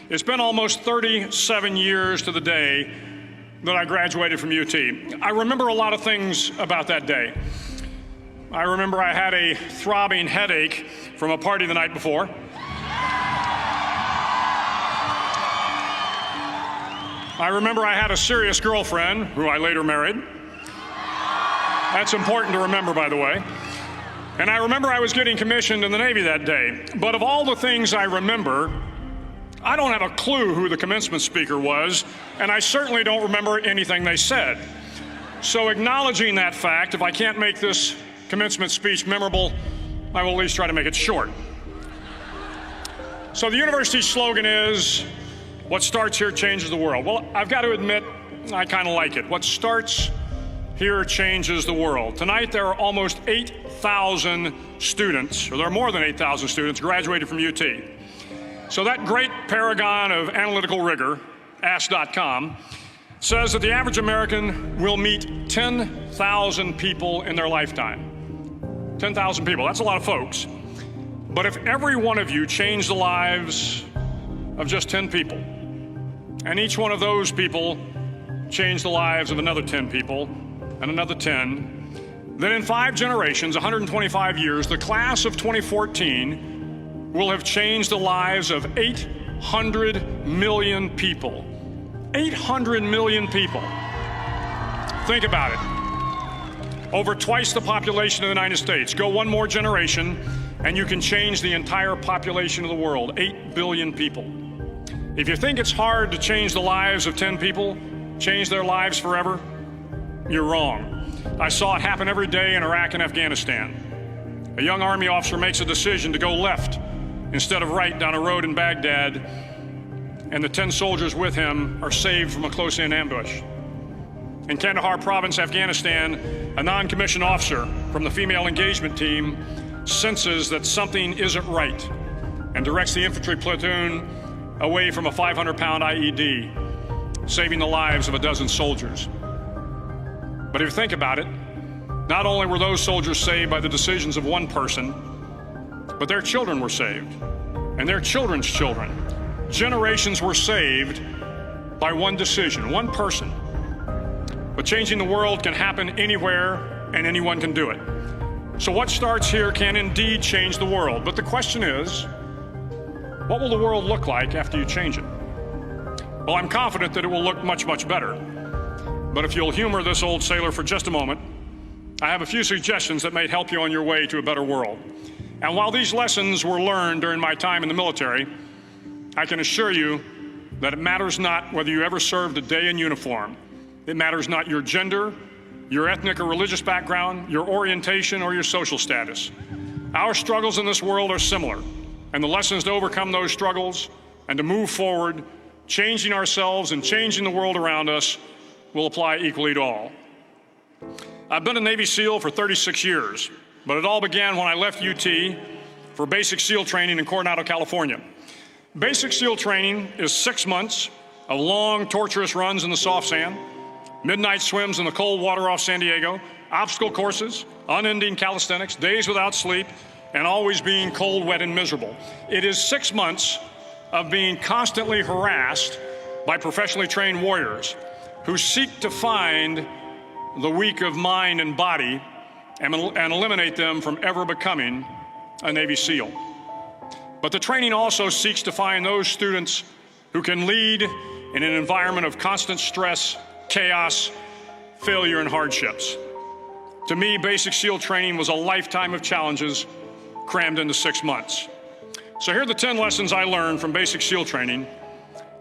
It's been almost 37 years to the day that I graduated from UT. I remember a lot of things about that day. I remember I had a throbbing headache from a party the night before. I remember I had a serious girlfriend who I later married. That's important to remember, by the way. And I remember I was getting commissioned in the Navy that day. But of all the things I remember, I don't have a clue who the commencement speaker was, and I certainly don't remember anything they said. So acknowledging that fact, if I can't make this commencement speech memorable, I will at least try to make it short. So the university's slogan is, "What starts here changes the world." Well, I've got to admit, I kind of like it. What starts here changes the world. Tonight, there are almost 8,000 students, or there are more than 8,000 students graduated from UT. So that great paragon of analytical rigor, Ask.com, says that the average American will meet 10,000 people in their lifetime. 10,000 people, that's a lot of folks. But if every one of you changed the lives of just 10 people, and each one of those people changed the lives of another 10 people, and another 10, then in 5 generations, 125 years, the class of 2014 will have changed the lives of 800 million people. 800 million people. Think about it. Over twice the population of the United States. Go one more generation, and you can change the entire population of the world. 8 billion people. If you think it's hard to change the lives of 10 people, change their lives forever, you're wrong. I saw it happen every day in Iraq and Afghanistan. A young Army officer makes a decision to go left instead of right down a road in Baghdad, and the 10 soldiers with him are saved from a close-in ambush. In Kandahar province, Afghanistan, a non-commissioned officer from the female engagement team senses that something isn't right and directs the infantry platoon away from a 500-pound IED, saving the lives of a dozen soldiers. But if you think about it, not only were those soldiers saved by the decisions of one person, but their children were saved, and their children's children. Generations were saved by one decision, one person. But changing the world can happen anywhere, and anyone can do it. So what starts here can indeed change the world. But the question is, what will the world look like after you change it? Well, I'm confident that it will look much, much better. But if you'll humor this old sailor for just a moment, I have a few suggestions that may help you on your way to a better world. And while these lessons were learned during my time in the military, I can assure you that it matters not whether you ever served a day in uniform. It matters not your gender, your ethnic or religious background, your orientation, or your social status. Our struggles in this world are similar, and the lessons to overcome those struggles and to move forward, changing ourselves and changing the world around us, will apply equally to all. I've been a Navy SEAL for 36 years. But it all began when I left UT for basic SEAL training in Coronado, California. Basic SEAL training is 6 months of long, torturous runs in the soft sand, midnight swims in the cold water off San Diego, obstacle courses, unending calisthenics, days without sleep, and always being cold, wet, and miserable. It is 6 months of being constantly harassed by professionally trained warriors who seek to find the weak of mind and body and eliminate them from ever becoming a Navy SEAL. But the training also seeks to find those students who can lead in an environment of constant stress, chaos, failure, and hardships. To me, basic SEAL training was a lifetime of challenges crammed into 6 months. So here are the 10 lessons I learned from basic SEAL training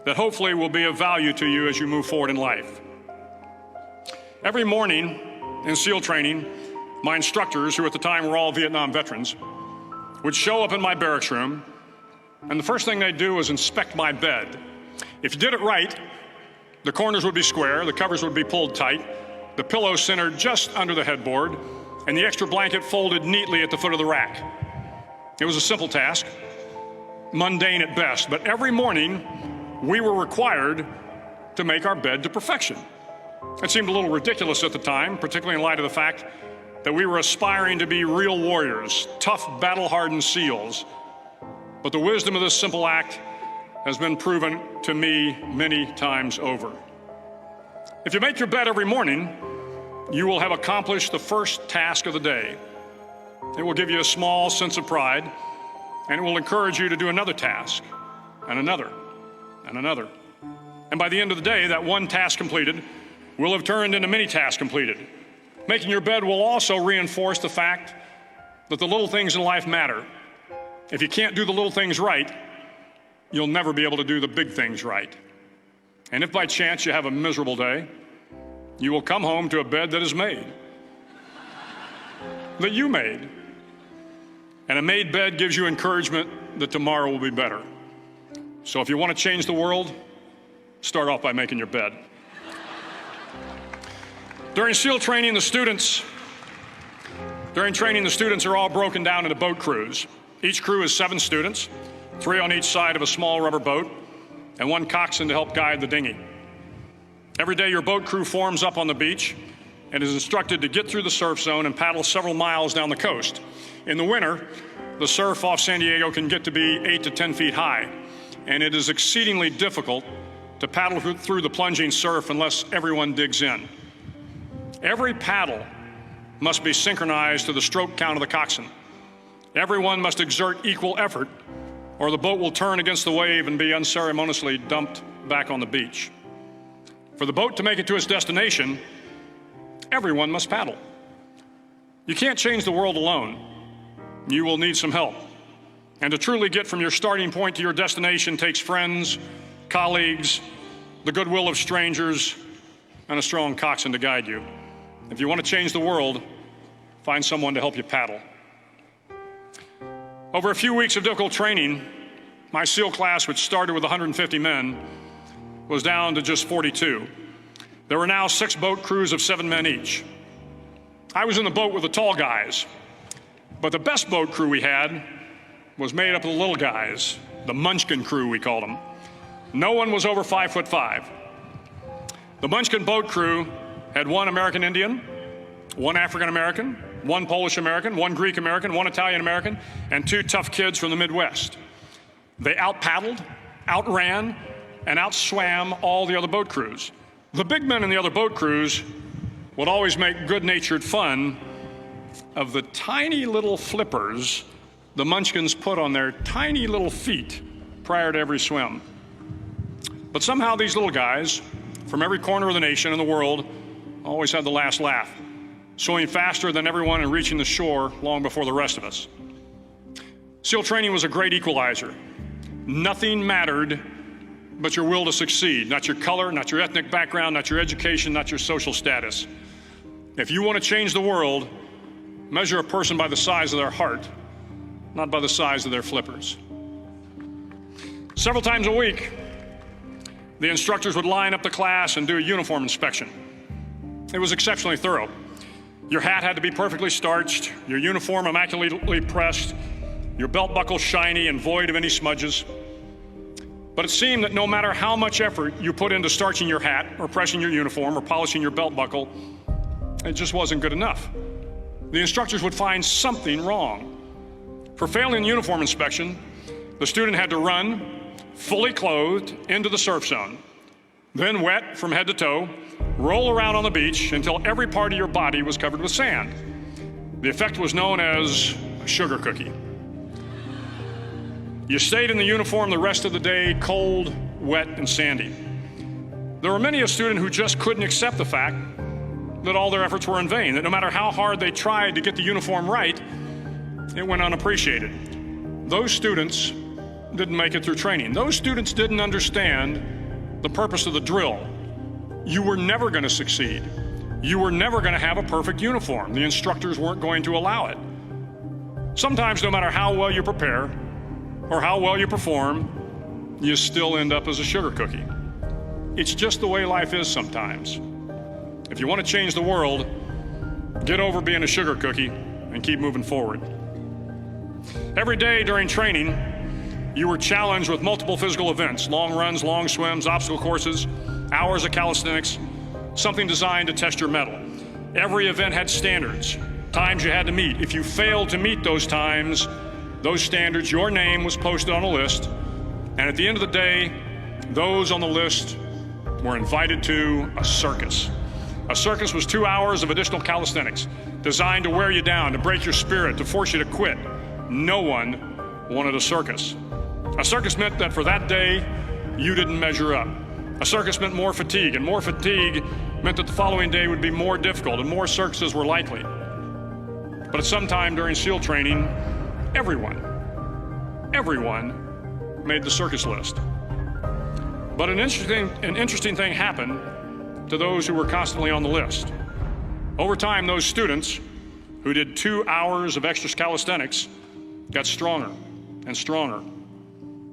that hopefully will be of value to you as you move forward in life. Every morning in SEAL training, my instructors, who at the time were all Vietnam veterans, would show up in my barracks room, and the first thing they'd do was inspect my bed. If you did it right, the corners would be square, the covers would be pulled tight, the pillow centered just under the headboard, and the extra blanket folded neatly at the foot of the rack. It was a simple task, mundane at best, but every morning we were required to make our bed to perfection. It seemed a little ridiculous at the time, particularly in light of the fact that we were aspiring to be real warriors, tough, battle-hardened SEALs. But the wisdom of this simple act has been proven to me many times over. If you make your bed every morning, you will have accomplished the first task of the day. It will give you a small sense of pride, and it will encourage you to do another task, and another, and another. And by the end of the day, that one task completed will have turned into many tasks completed. Making your bed will also reinforce the fact that the little things in life matter. If you can't do the little things right, you'll never be able to do the big things right. And if by chance you have a miserable day, you will come home to a bed that is made, that you made. And a made bed gives you encouragement that tomorrow will be better. So if you want to change the world, start off by making your bed. During SEAL training, the students are all broken down into boat crews. Each crew is 7 students, 3 on each side of a small rubber boat, and 1 coxswain to help guide the dinghy. Every day, your boat crew forms up on the beach and is instructed to get through the surf zone and paddle several miles down the coast. In the winter, the surf off San Diego can get to be 8 to 10 feet high, and it is exceedingly difficult to paddle through the plunging surf unless everyone digs in. Every paddle must be synchronized to the stroke count of the coxswain. Everyone must exert equal effort, or the boat will turn against the wave and be unceremoniously dumped back on the beach. For the boat to make it to its destination, everyone must paddle. You can't change the world alone. You will need some help. And to truly get from your starting point to your destination takes friends, colleagues, the goodwill of strangers, and a strong coxswain to guide you. If you want to change the world, find someone to help you paddle. Over a few weeks of difficult training, my SEAL class, which started with 150 men, was down to just 42. There were now 6 boat crews of 7 men each. I was in the boat with the tall guys, but the best boat crew we had was made up of the little guys, the Munchkin crew, we called them. No one was over 5'5". The Munchkin boat crew had 1 American Indian, 1 African American, 1 Polish American, 1 Greek American, 1 Italian American, and 2 tough kids from the Midwest. They out-paddled, outran, and outswam all the other boat crews. The big men in the other boat crews would always make good-natured fun of the tiny little flippers the Munchkins put on their tiny little feet prior to every swim. But somehow these little guys from every corner of the nation and the world always had the last laugh, swimming faster than everyone and reaching the shore long before the rest of us. SEAL training was a great equalizer. Nothing mattered but your will to succeed, not your color, not your ethnic background, not your education, not your social status. If you want to change the world, measure a person by the size of their heart, not by the size of their flippers. Several times a week, the instructors would line up the class and do a uniform inspection. It was exceptionally thorough. Your hat had to be perfectly starched, your uniform immaculately pressed, your belt buckle shiny and void of any smudges. But it seemed that no matter how much effort you put into starching your hat or pressing your uniform or polishing your belt buckle, it just wasn't good enough. The instructors would find something wrong. For failing the uniform inspection, the student had to run, fully clothed, into the surf zone, then wet from head to toe, roll around on the beach until every part of your body was covered with sand. The effect was known as a sugar cookie. You stayed in the uniform the rest of the day, cold, wet, and sandy. There were many a student who just couldn't accept the fact that all their efforts were in vain, that no matter how hard they tried to get the uniform right, it went unappreciated. Those students didn't make it through training. Those students didn't understand the purpose of the drill. You were never going to succeed. You were never going to have a perfect uniform. The instructors weren't going to allow it. Sometimes, no matter how well you prepare or how well you perform, you still end up as a sugar cookie. It's just the way life is sometimes. If you want to change the world, get over being a sugar cookie and keep moving forward. Every day during training, you were challenged with multiple physical events: long runs, long swims, obstacle courses, hours of calisthenics, something designed to test your mettle. Every event had standards, times you had to meet. If you failed to meet those times, those standards, your name was posted on a list, And at the end of the day, those on the list were invited to a circus. A circus was 2 hours of additional calisthenics designed to wear you down, to break your spirit, to force you to quit. No one wanted a circus. A circus meant that for that day, you didn't measure up. A circus meant more fatigue, and more fatigue meant that the following day would be more difficult and more circuses were likely. But at some time during SEAL training, everyone made the circus list. But an interesting thing happened to those who were constantly on the list. Over time, those students who did 2 hours of extra calisthenics got stronger and stronger.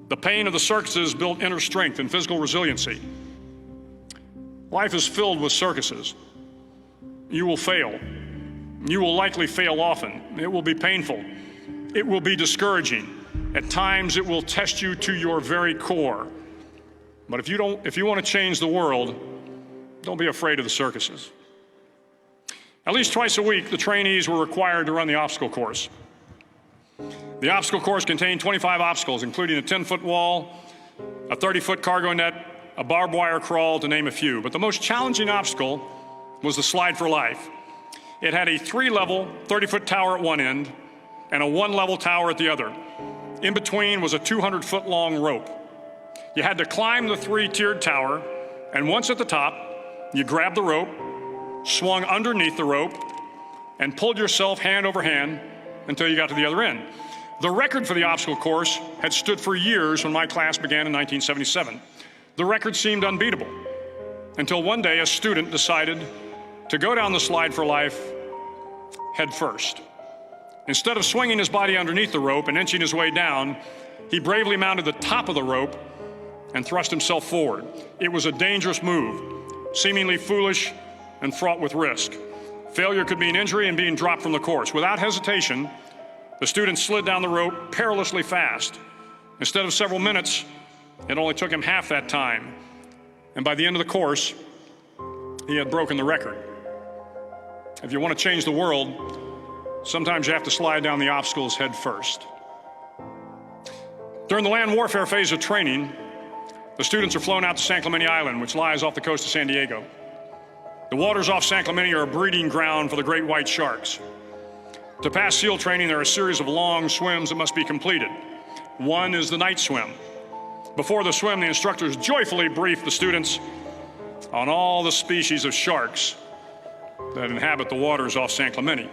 The pain of the circuses built inner strength and physical resiliency. Life is filled with circuses. You will fail. You will likely fail often. It will be painful. It will be discouraging. At times, it will test you to your very core. But if you want to change the world, don't be afraid of the circuses. At least twice a week, the trainees were required to run the obstacle course. The obstacle course contained 25 obstacles, including a 10-foot wall, a 30-foot cargo net, a barbed wire crawl, to name a few. But the most challenging obstacle was the slide for life. It had a 3-level, 30-foot tower at one end and a 1-level tower at the other. In between was a 200-foot-long rope. You had to climb the 3-tiered tower, and once at the top, you grabbed the rope, swung underneath the rope, and pulled yourself hand over hand until you got to the other end. The record for the obstacle course had stood for years when my class began in 1977. The record seemed unbeatable until one day a student decided to go down the slide for life head first. Instead of swinging his body underneath the rope and inching his way down, he bravely mounted the top of the rope and thrust himself forward. It was a dangerous move, seemingly foolish and fraught with risk. Failure could mean injury and being dropped from the course. Without hesitation, the student slid down the rope perilously fast. Instead of several minutes, it only took him half that time. And by the end of the course, he had broken the record. If you want to change the world, sometimes you have to slide down the obstacles head first. During the land warfare phase of training, the students are flown out to San Clemente Island, which lies off the coast of San Diego. The waters off San Clemente are a breeding ground for the great white sharks. To pass SEAL training, there are a series of long swims that must be completed. One is the night swim. Before the swim, the instructors joyfully brief the students on all the species of sharks that inhabit the waters off San Clemente.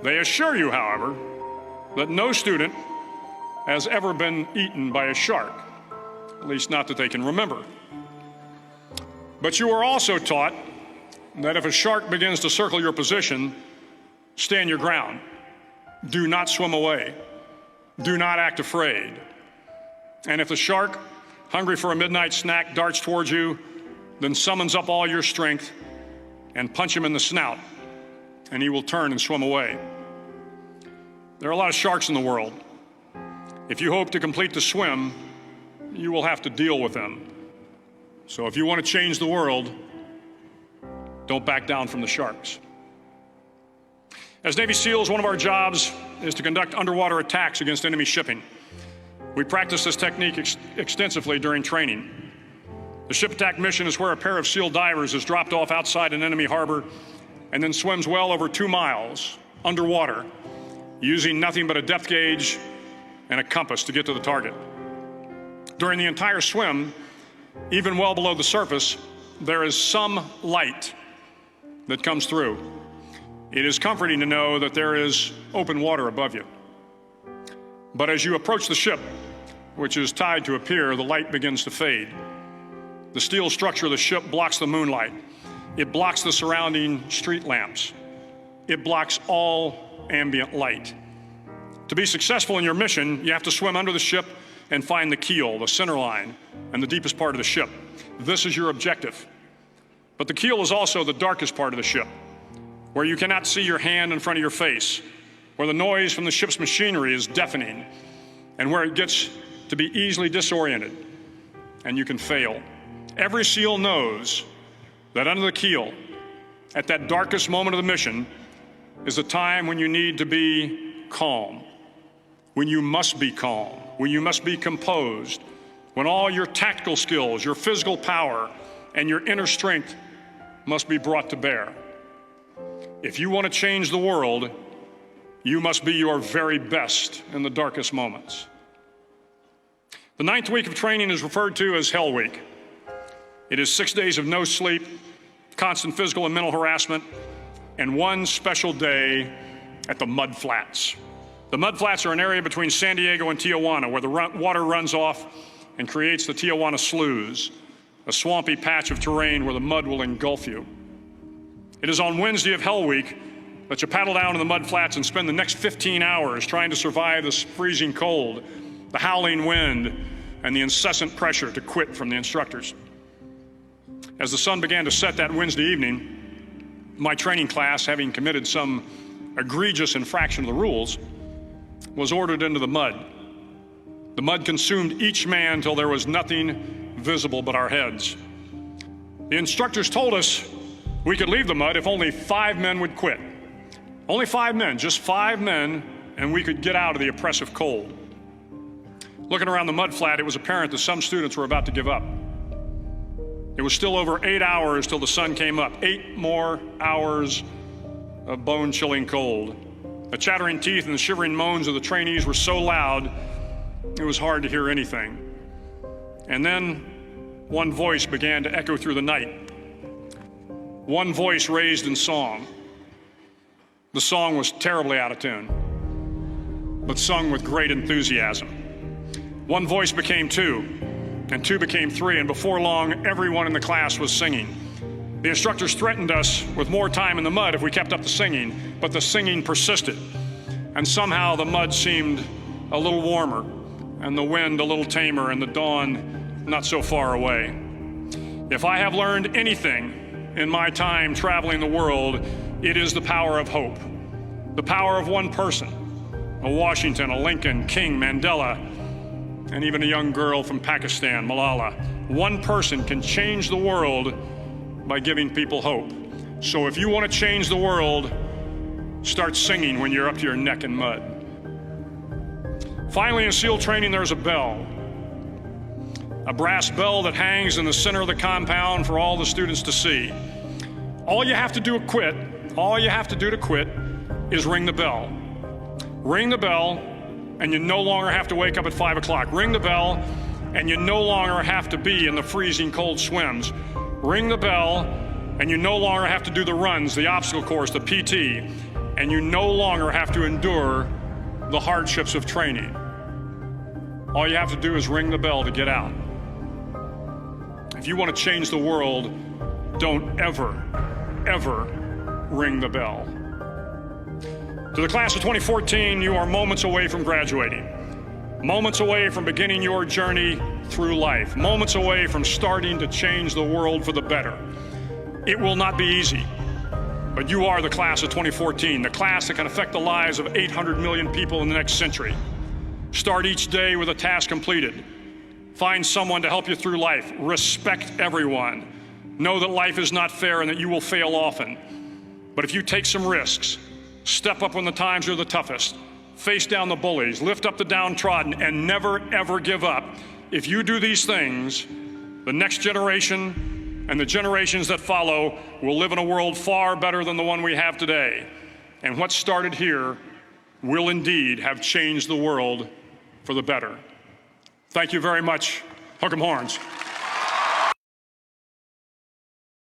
They assure you, however, that no student has ever been eaten by a shark, at least not that they can remember. But you are also taught that if a shark begins to circle your position, stand your ground. Do not swim away. Do not act afraid. And if the shark, hungry for a midnight snack, darts towards you, then summons up all your strength and punch him in the snout, and he will turn and swim away. There are a lot of sharks in the world. If you hope to complete the swim, you will have to deal with them. So if you want to change the world, don't back down from the sharks. As Navy SEALs, one of our jobs is to conduct underwater attacks against enemy shipping. We practice this technique extensively during training. The ship attack mission is where a pair of SEAL divers is dropped off outside an enemy harbor and then swims well over 2 miles underwater, using nothing but a depth gauge and a compass to get to the target. During the entire swim, even well below the surface, there is some light that comes through. It is comforting to know that there is open water above you. But as you approach the ship, which is tied to a pier, the light begins to fade. The steel structure of the ship blocks the moonlight. It blocks the surrounding street lamps. It blocks all ambient light. To be successful in your mission, you have to swim under the ship and find the keel, the center line, and the deepest part of the ship. This is your objective. But the keel is also the darkest part of the ship, where you cannot see your hand in front of your face, where the noise from the ship's machinery is deafening, and where it gets to be easily disoriented, and you can fail. Every SEAL knows that under the keel, at that darkest moment of the mission, is a time when you need to be calm, when you must be calm. when you must be composed, when all your tactical skills, your physical power, and your inner strength must be brought to bear. If you want to change the world, you must be your very best in the darkest moments. The 9th week of training is referred to as Hell Week. It is 6 days of no sleep, constant physical and mental harassment, and one special day at the Mud Flats. The Mud Flats are an area between San Diego and Tijuana where the water runs off and creates the Tijuana Sloughs, a swampy patch of terrain where the mud will engulf you. It is on Wednesday of Hell Week that you paddle down to the Mud Flats and spend the next 15 hours trying to survive the freezing cold, the howling wind, and the incessant pressure to quit from the instructors. As the sun began to set that Wednesday evening, my training class, having committed some egregious infraction of the rules, was ordered into the mud. The mud consumed each man till there was nothing visible but our heads. The instructors told us we could leave the mud if only 5 men would quit. Only 5 men, just 5 men, and we could get out of the oppressive cold. Looking around the mud flat, it was apparent that some students were about to give up. It was still over 8 hours till the sun came up. 8 more hours of bone-chilling cold. The chattering teeth and the shivering moans of the trainees were so loud, it was hard to hear anything. And then one voice began to echo through the night. One voice raised in song. The song was terribly out of tune, but sung with great enthusiasm. One voice became 2, and 2 became 3, and before long, everyone in the class was singing. The instructors threatened us with more time in the mud if we kept up the singing, but the singing persisted, and somehow the mud seemed a little warmer, and the wind a little tamer, and the dawn not so far away. If I have learned anything in my time traveling the world, it is the power of hope, the power of one person, a Washington, a Lincoln, King, Mandela, and even a young girl from Pakistan, Malala. One person can change the world by giving people hope. So if you want to change the world, start singing when you're up to your neck in mud. Finally, in SEAL training, there's a bell. A brass bell that hangs in the center of the compound for all the students to see. All you have to do to quit is ring the bell. Ring the bell, and you no longer have to wake up at 5 o'clock. Ring the bell, and you no longer have to be in the freezing cold swims. Ring the bell, and you no longer have to do the runs, the obstacle course, the PT, and you no longer have to endure the hardships of training. All you have to do is ring the bell to get out. If you want to change the world, don't ever, ever ring the bell. To the class of 2014, you are moments away from graduating, moments away from beginning your journey through life, moments away from starting to change the world for the better. It will not be easy, but you are the class of 2014, the class that can affect the lives of 800 million people in the next century. Start each day with a task completed. Find someone to help you through life. Respect everyone. Know that life is not fair and that you will fail often. But if you take some risks, step up when the times are the toughest, face down the bullies, lift up the downtrodden, and never, ever give up. If you do these things, the next generation and the generations that follow will live in a world far better than the one we have today. And what started here will indeed have changed the world for the better. Thank you very much. Hook 'em horns.